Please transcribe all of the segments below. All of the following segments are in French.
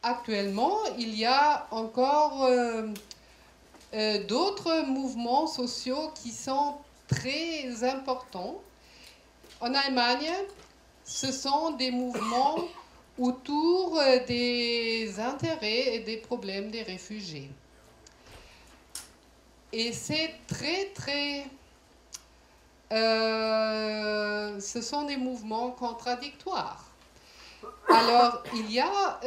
actuellement, il y a encore d'autres mouvements sociaux qui sont très importants. En Allemagne, ce sont des mouvements autour des intérêts et des problèmes des réfugiés. Et c'est ce sont des mouvements contradictoires. Alors, il y a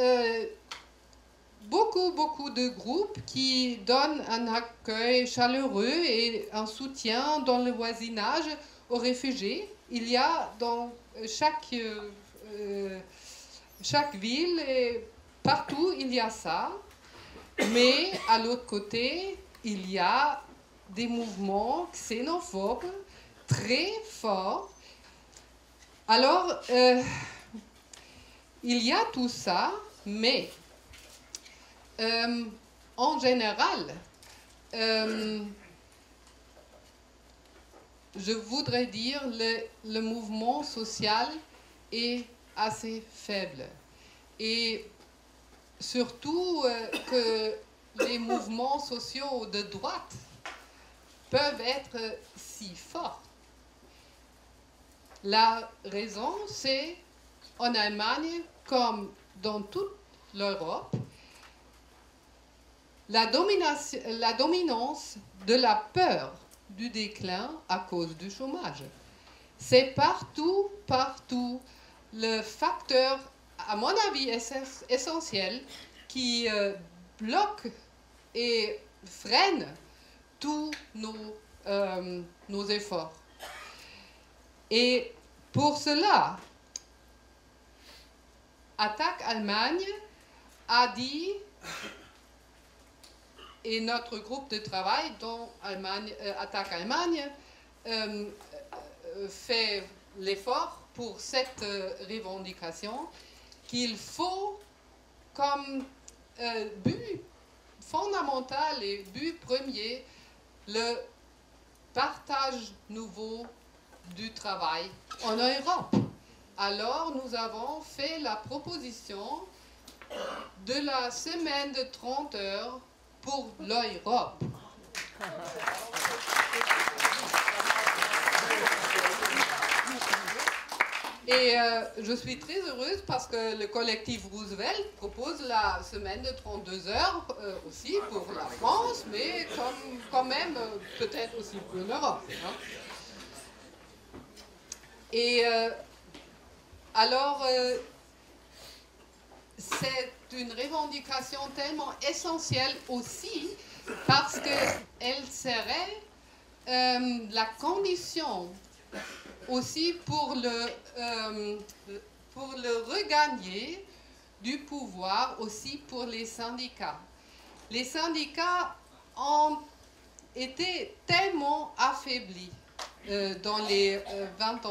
beaucoup de groupes qui donnent un accueil chaleureux et un soutien dans le voisinage aux réfugiés. Il y a dans chaque ville et partout, il y a ça. Mais à l'autre côté, il y a des mouvements xénophobes très forts. Alors, il y a tout ça, mais en général, je voudrais dire le mouvement social est assez faible. Et surtout que les mouvements sociaux de droite peuvent être si forts. La raison, c'est en Allemagne, comme dans toute l'Europe, la dominance de la peur du déclin à cause du chômage. C'est partout le facteur, à mon avis, essentiel qui bloque et freine tous nos efforts. Et pour cela, Attac Allemagne a dit, et notre groupe de travail dont Attac Allemagne fait l'effort pour cette revendication, qu'il faut comme but fondamental et but premier le partage nouveau du travail en Europe. Alors nous avons fait la proposition de la semaine de 30 heures pour l'Europe. Et je suis très heureuse parce que le collectif Roosevelt propose la semaine de 32 heures aussi pour la France, mais quand même peut-être aussi pour l'Europe. Hein. Et alors, c'est une revendication tellement essentielle aussi parce qu'elle serait la condition aussi pour le regagner du pouvoir aussi pour les syndicats. Les syndicats ont été tellement affaiblis dans les 20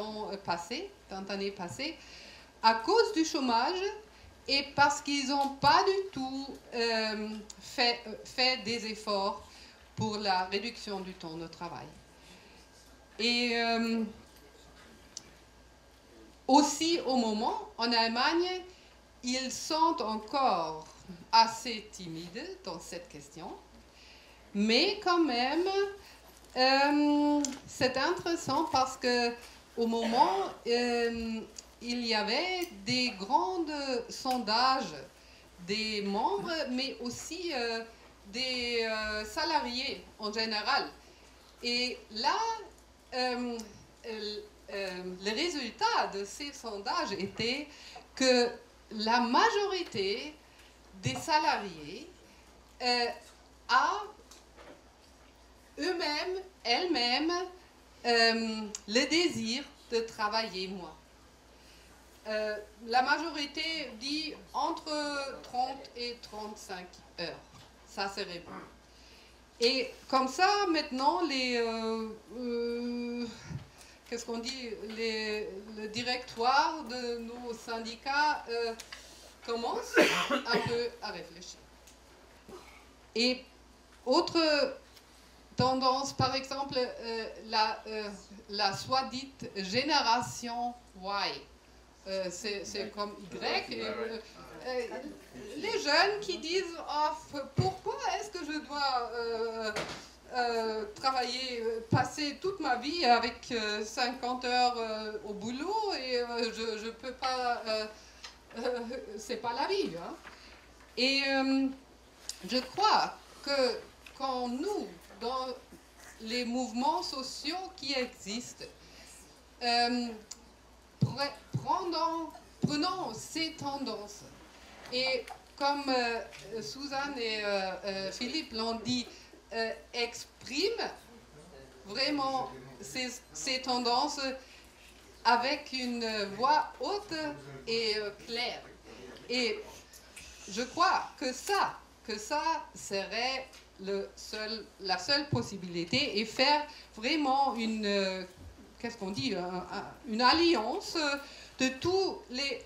années passées à cause du chômage et parce qu'ils n'ont pas du tout fait des efforts pour la réduction du temps de travail. Et aussi au moment, en Allemagne, ils sont encore assez timides dans cette question, mais quand même, c'est intéressant parce qu'au moment, il y avait des grands sondages des membres, mais aussi des salariés en général. Et là, le résultat de ces sondages était que la majorité des salariés a elles-mêmes le désir de travailler moins. La majorité dit entre 30 et 35 heures. Ça serait bon. Et comme ça, maintenant, qu'est-ce qu'on dit, le directoire de nos syndicats commence un peu à réfléchir. Et autre tendance, par la soi-dite génération Y. c'est comme Y. Les jeunes qui disent oh, pourquoi est-ce que je dois travailler, passer toute ma vie avec 50 heures au boulot et je peux pas, c'est pas la vie. Hein. Et je crois que quand nous, dans les mouvements sociaux qui existent, prenons ces tendances et comme Suzanne et Philippe l'ont dit, expriment vraiment ces tendances avec une voix haute et claire. Et je crois que ça serait la seule possibilité et faire vraiment qu'est-ce qu'on dit, une alliance de toutes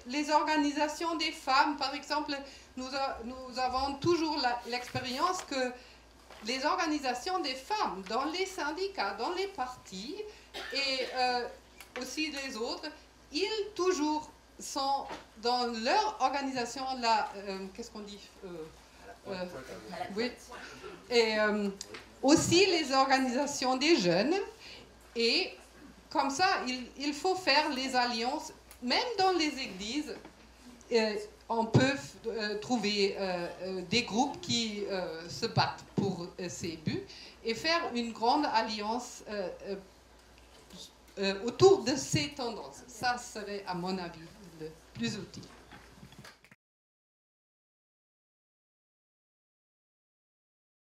les organisations des femmes. Par exemple, nous avons toujours l'expérience que les organisations des femmes dans les syndicats, dans les partis et aussi les autres, ils toujours sont dans leur organisation, qu'est-ce qu'on dit oui. Et aussi les organisations des jeunes. Et comme ça, il faut faire les alliances, même dans les églises. On peut trouver des groupes qui se battent pour ces buts et faire une grande alliance autour de ces tendances. Ça serait, à mon avis, le plus utile.